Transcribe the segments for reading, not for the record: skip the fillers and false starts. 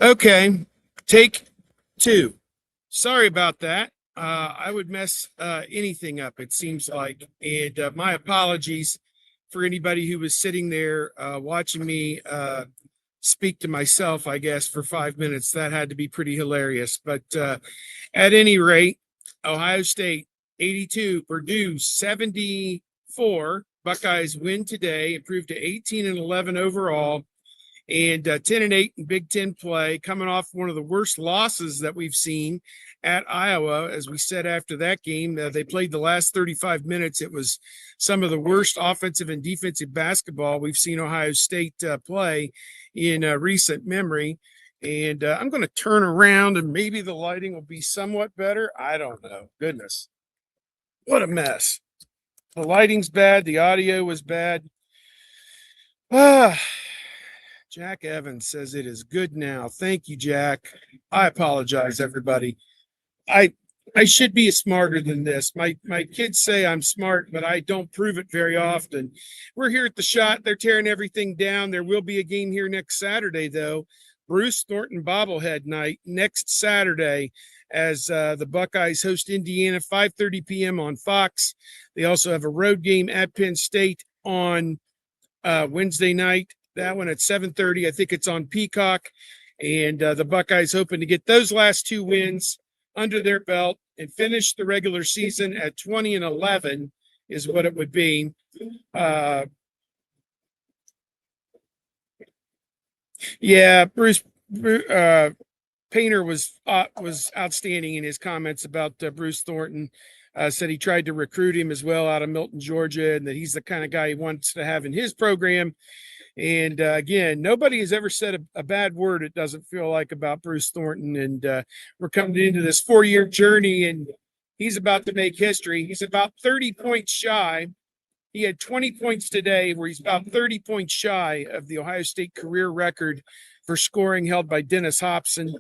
Okay, take two. Sorry about that. I would mess anything up, it seems like. And my apologies for anybody who was sitting there watching me speak to myself, I guess, for 5 minutes. That had to be pretty hilarious. But at any rate, Ohio State 82, Purdue 74. Buckeyes win today, improved to 18-11 overall, and 10-8 in Big Ten play, coming off one of the worst losses that we've seen at Iowa. As we said after that game, they played the last 35 minutes. It was some of the worst offensive and defensive basketball we've seen Ohio State play in recent memory. And I'm going to turn around and maybe the lighting will be somewhat better. I don't know. Goodness. What a mess. The lighting's bad. The audio was bad. Jack Evans says it is good now. Thank you, Jack. I apologize, everybody. I should be smarter than this. My kids say I'm smart, but I don't prove it very often. We're here at the Shot. They're tearing everything down. There will be a game here next Saturday, though. Bruce Thornton bobblehead night next Saturday as the Buckeyes host Indiana, 5:30 p.m. on Fox. They also have a road game at Penn State on Wednesday night. That one at 7:30. I think it's on Peacock. And the Buckeyes hoping to get those last two wins under their belt and finish the regular season at 20-11 is what it would be. Yeah, Bruce Painter was outstanding in his comments about Bruce Thornton. Said he tried to recruit him as well out of Milton, Georgia, and that he's the kind of guy he wants to have in his program. And again, nobody has ever said a bad word, it doesn't feel like, about Bruce Thornton. And we're coming into this 4-year journey, and he's about to make history. He's about 30 points shy. He had 20 points today, where he's about 30 points shy of the Ohio State career record for scoring held by Dennis Hobson.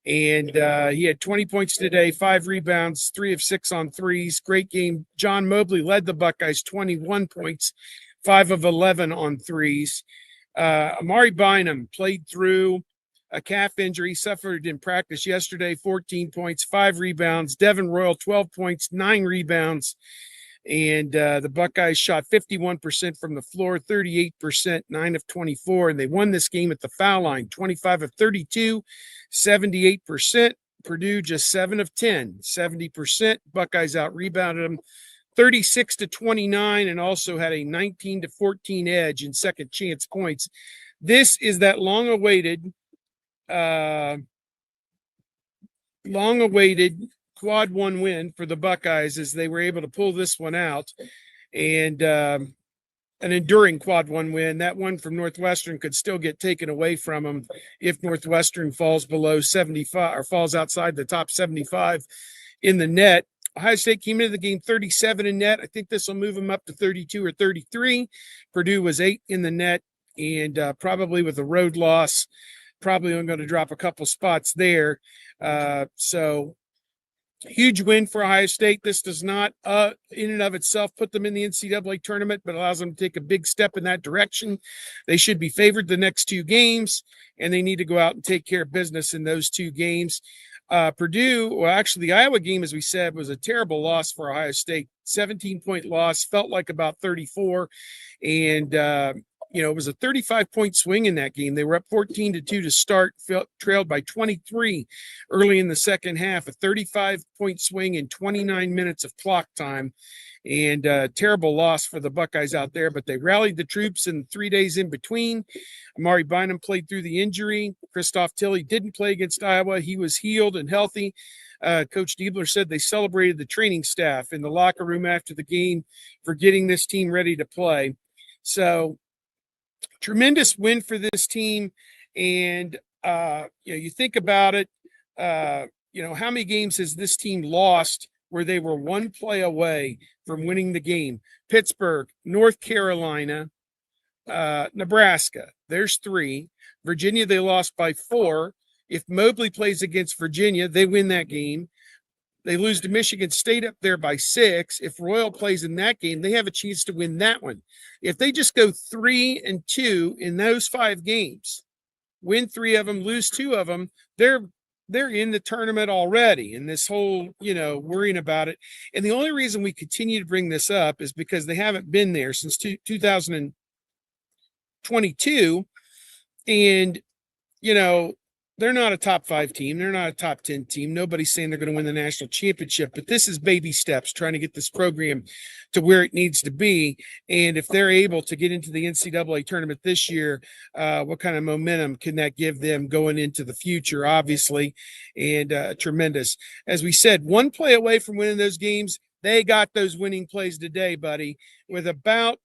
And he had 20 points today, 5 rebounds, 3 of 6 on threes. Great game. John Mobley led the Buckeyes, 21 points, 5 of 11 on threes. Amari Bynum played through a calf injury, suffered in practice yesterday, 14 points, 5 rebounds. Devin Royal, 12 points, 9 rebounds. And the Buckeyes shot 51% from the floor, 38%, 9 of 24. And they won this game at the foul line, 25 of 32, 78%. Purdue just 7 of 10, 70%. Buckeyes out-rebounded them 36-29 and also had a 19-14 edge in second chance points. This is that long-awaited quad one win for the Buckeyes, as they were able to pull this one out, and an enduring quad one win. That one from Northwestern could still get taken away from them if Northwestern falls below 75 or falls outside the top 75 in the net. Ohio State came into the game 37 in net. I think this will move them up to 32 or 33. Purdue was 8 in the net, and probably with a road loss, probably only going to drop a couple spots there. So huge win for Ohio State. This does not, in and of itself, put them in the NCAA tournament, but allows them to take a big step in that direction. They should be favored the next 2 games, and they need to go out and take care of business in those 2 games. Purdue, well, actually, the Iowa game, as we said, was a terrible loss for Ohio State. 17-point loss, felt like about 34, and it was a 35-point swing in that game. They were up 14-2 to start, trailed by 23 early in the second half, a 35-point swing in 29 minutes of clock time, and terrible loss for the Buckeyes out there, but they rallied the troops in 3 days in between. Amari Bynum played through the injury. Christoph Tilley didn't play against Iowa. He was healed and healthy. Coach Diebler said they celebrated the training staff in the locker room after the game for getting this team ready to play. So tremendous win for this team. And, you think about it, how many games has this team lost where they were 1 play away from winning the game? Pittsburgh, North Carolina, Nebraska, there's 3. Virginia, they lost by 4. If Mobley plays against Virginia, they win that game. They lose to Michigan State up there by 6. If Royal plays in that game, they have a chance to win that one. If they just go 3-2 in those 5 games, win 3 of them, lose 2 of them, they're in the tournament already. And this whole, worrying about it. And the only reason we continue to bring this up is because they haven't been there since 2022. And, they're not a top 5 team. They're not a top 10 team. Nobody's saying they're going to win the national championship, but this is baby steps trying to get this program to where it needs to be. And if they're able to get into the NCAA tournament this year, what kind of momentum can that give them going into the future, obviously, and tremendous. As we said, one play away from winning those games. They got those winning plays today, buddy, with about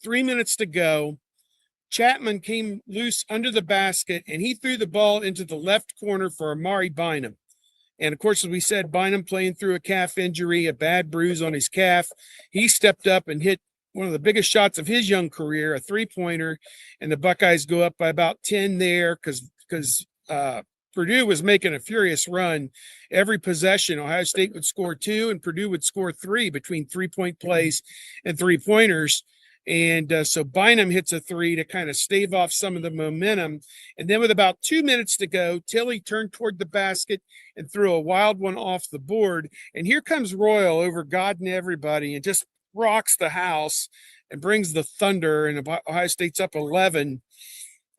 3 minutes to go. Chapman came loose under the basket, and he threw the ball into the left corner for Amari Bynum. And, of course, as we said, Bynum playing through a calf injury, a bad bruise on his calf. He stepped up and hit one of the biggest shots of his young career, a three-pointer, and the Buckeyes go up by about 10 there because Purdue was making a furious run. Every possession, Ohio State would score 2, and Purdue would score 3 between three-point plays and three-pointers. And so Bynum hits a 3 to kind of stave off some of the momentum. And then with about 2 minutes to go, Tilly turned toward the basket and threw a wild one off the board. And here comes Royal over God and everybody and just rocks the house and brings the thunder. And Ohio State's up 11,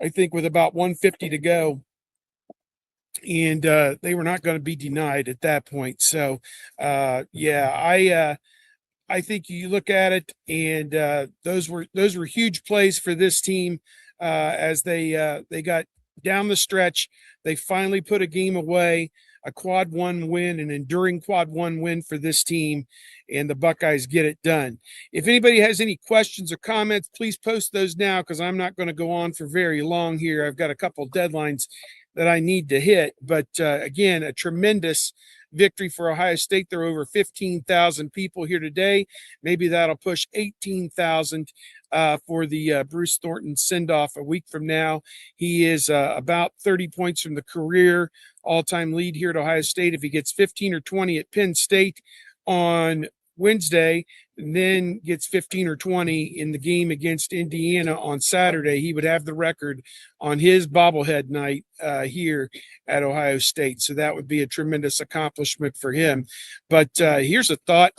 I think, with about 1:50 to go. And they were not going to be denied at that point. So, I think you look at it, and those were huge plays for this team as they got down the stretch. They finally put a game away, a quad 1 win, an enduring quad 1 win for this team, and the Buckeyes get it done. If anybody has any questions or comments, please post those now because I'm not going to go on for very long here. I've got a couple deadlines that I need to hit, but again, a tremendous victory for Ohio State. There are over 15,000 people here today. Maybe that'll push 18,000 for the Bruce Thornton send-off a week from now. He is about 30 points from the career all-time lead here at Ohio State. If he gets 15 or 20 at Penn State on Wednesday, and then gets 15 or 20 in the game against Indiana on Saturday, he would have the record on his bobblehead night here at Ohio State. So that would be a tremendous accomplishment for him. But here's a thought.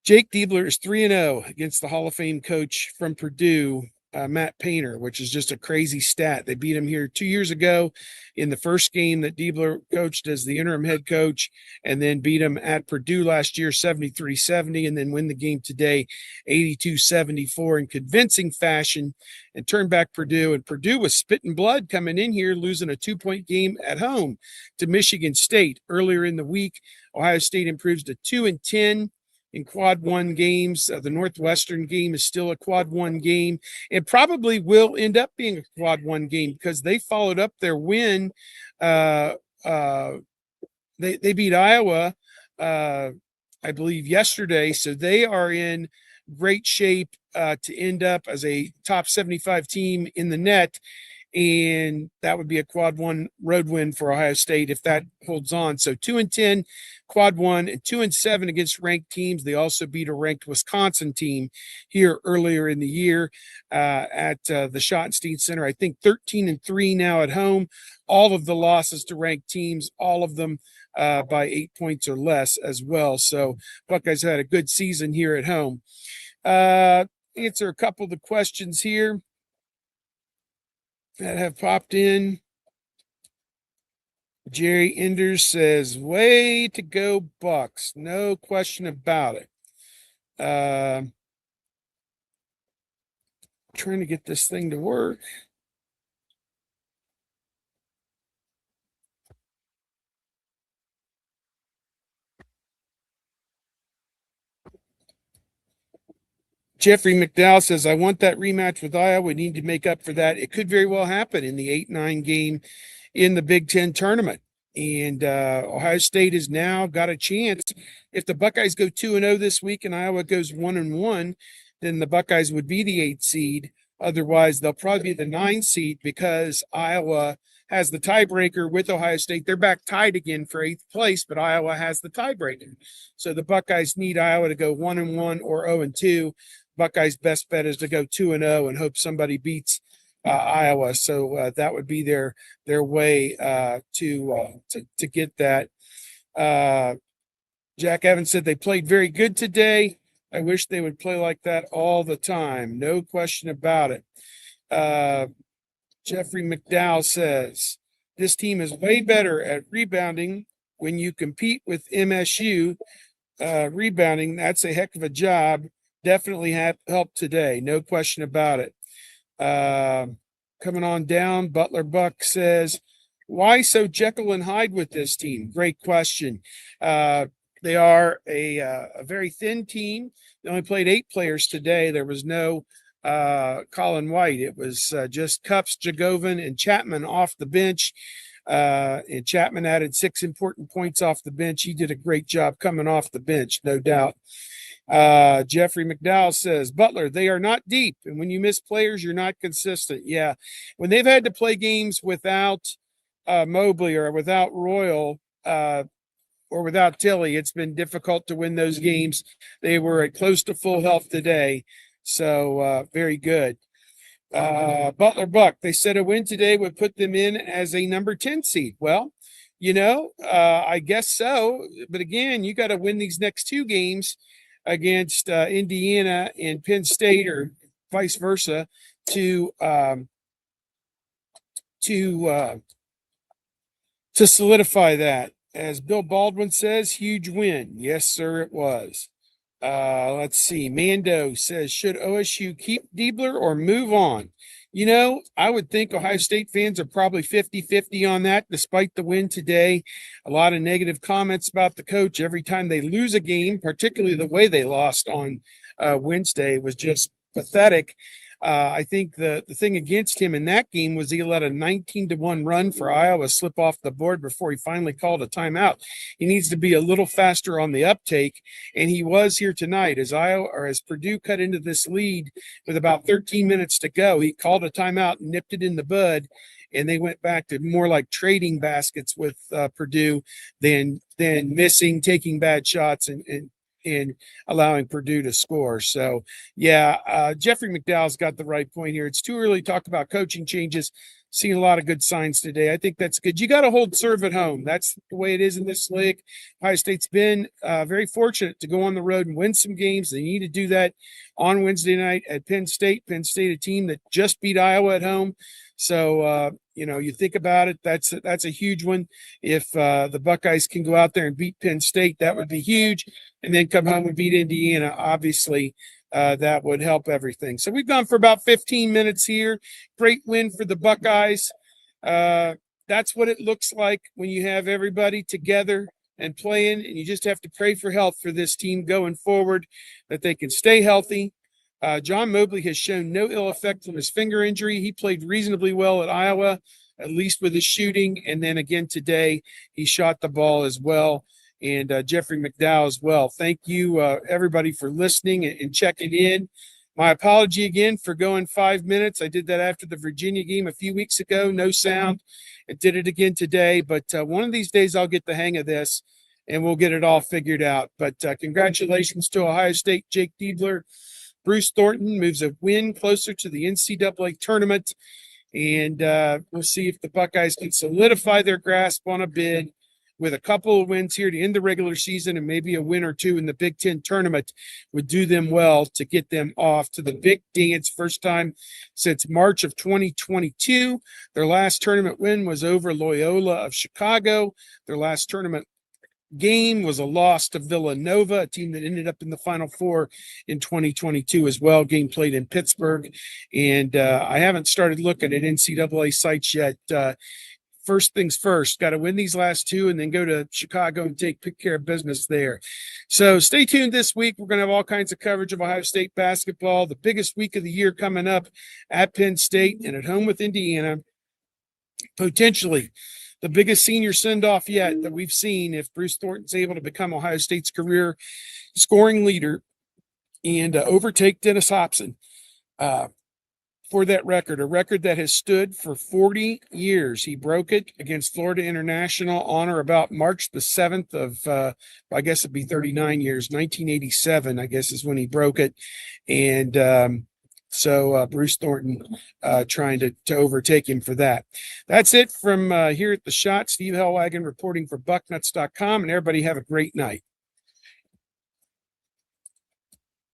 Jake Diebler is 3-0 against the Hall of Fame coach from Purdue, Matt Painter, which is just a crazy stat. They beat him here 2 years ago in the first game that Diebler coached as the interim head coach, and then beat him at Purdue last year 73-70, and then win the game today 82-74 in convincing fashion and turn back Purdue. And Purdue was spitting blood coming in here, losing a 2-point game at home to Michigan State earlier in the week. Ohio State improves to 2-10 in quad 1 games. The Northwestern game is still a quad 1 game. It probably will end up being a quad 1 game because they followed up their win. They beat Iowa, I believe, yesterday. So they are in great shape to end up as a top 75 team in the net. And that would be a quad 1 road win for Ohio State if that holds on. So 2-10 quad 1 and 2-7 against ranked teams. They also beat a ranked Wisconsin team here earlier in the year at the Schottenstein Center. I think 13-3 now at home. All of the losses to ranked teams, all of them by 8 points or less as well. So Buckeyes had a good season here at home. Answer a couple of the questions here that have popped in. Jerry Enders says, way to go, Bucks. No question about it. Trying to get this thing to work. Jeffrey McDowell says, I want that rematch with Iowa. We need to make up for that. It could very well happen in the 8-9 game in the Big Ten tournament. And Ohio State has now got a chance. If the Buckeyes go 2-0 this week and Iowa goes 1-1, then the Buckeyes would be the 8th seed. Otherwise, they'll probably be the 9th seed because Iowa has the tiebreaker with Ohio State. They're back tied again for 8th place, but Iowa has the tiebreaker. So the Buckeyes need Iowa to go 1-1 or 0-2. Buckeyes' best bet is to go 2-0 and hope somebody beats Iowa. So that would be their way to get that. Jack Evans said they played very good today. I wish they would play like that all the time. No question about it. Jeffrey McDowell says this team is way better at rebounding when you compete with MSU. Rebounding, that's a heck of a job. Definitely helped today. No question about it. Coming on down, Butler Buck says, why so Jekyll and Hyde with this team? Great question. They are a very thin team. They only played 8 players today. There was no Colin White. It was just Cups, Jagovan, and Chapman off the bench. And Chapman added 6 important points off the bench. He did a great job coming off the bench, no doubt. Jeffrey McDowell says, Butler, they are not deep. And when you miss players, you're not consistent. Yeah. When they've had to play games without Mobley or without Royal or without Tilly, it's been difficult to win those games. They were at close to full health today. So very good. Butler Buck, they said a win today would put them in as a number 10 seed. Well, I guess so. But again, you got to win these next 2 games against Indiana and Penn State, or vice versa, to solidify that. As Bill Baldwin says, huge win. Yes, sir, it was. Let's see. Mando says, should OSU keep Diebler or move on? I would think Ohio State fans are probably 50-50 on that, despite the win today. A lot of negative comments about the coach every time they lose a game, particularly the way they lost on Wednesday was just pathetic. I think the thing against him in that game was he let a 19-1 run for Iowa slip off the board before he finally called a timeout. He needs to be a little faster on the uptake, and he was here tonight as Purdue cut into this lead with about 13 minutes to go. He called a timeout and nipped it in the bud, and they went back to more like trading baskets with Purdue than missing, taking bad shots, and allowing Purdue to score. So, yeah, Jeffrey McDowell's got the right point here. It's too early to talk about coaching changes. Seeing a lot of good signs today. I think that's good. You got to hold serve at home. That's the way it is in this league. Ohio State's been very fortunate to go on the road and win some games. They need to do that on Wednesday night at Penn State. Penn State, a team that just beat Iowa at home. So, you think about it, that's a huge one. If the Buckeyes can go out there and beat Penn State, that would be huge. And then come home and beat Indiana, obviously, that would help everything. So we've gone for about 15 minutes here. Great win for the Buckeyes. That's what it looks like when you have everybody together and playing, and you just have to pray for health for this team going forward, that they can stay healthy. John Mobley has shown no ill effect from his finger injury. He played reasonably well at Iowa, at least with his shooting. And then again today, he shot the ball as well. And Jeffrey McDowell as well. Thank you, everybody, for listening and checking in. My apology again for going 5 minutes. I did that after the Virginia game a few weeks ago. No sound. I did it again today. But one of these days I'll get the hang of this and we'll get it all figured out. But congratulations to Ohio State, Jake Diebler. Bruce Thornton moves a win closer to the NCAA tournament, and we'll see if the Buckeyes can solidify their grasp on a bid with a couple of wins here to end the regular season, and maybe a win or two in the Big Ten tournament would do them well to get them off to the big dance. First time since March of 2022. Their last tournament win was over Loyola of Chicago. Their last tournament game was a loss to Villanova, a team that ended up in the Final Four in 2022 as well. Game played in Pittsburgh. And I haven't started looking at NCAA sites yet. First things first, got to win these last 2 and then go to Chicago and take care of business there. So stay tuned this week. We're going to have all kinds of coverage of Ohio State basketball, the biggest week of the year coming up at Penn State and at home with Indiana. Potentially the biggest senior send-off yet that we've seen if Bruce Thornton's able to become Ohio State's career scoring leader and overtake Dennis Hobson for that record, a record that has stood for 40 years. He broke it against Florida International on or about March the 7th of, I guess it'd be 39 years, 1987, I guess is when he broke it. And So Bruce Thornton trying to overtake him for that. That's it from here at the shot. Steve Hellwagon reporting for Bucknuts.com, and everybody have a great night.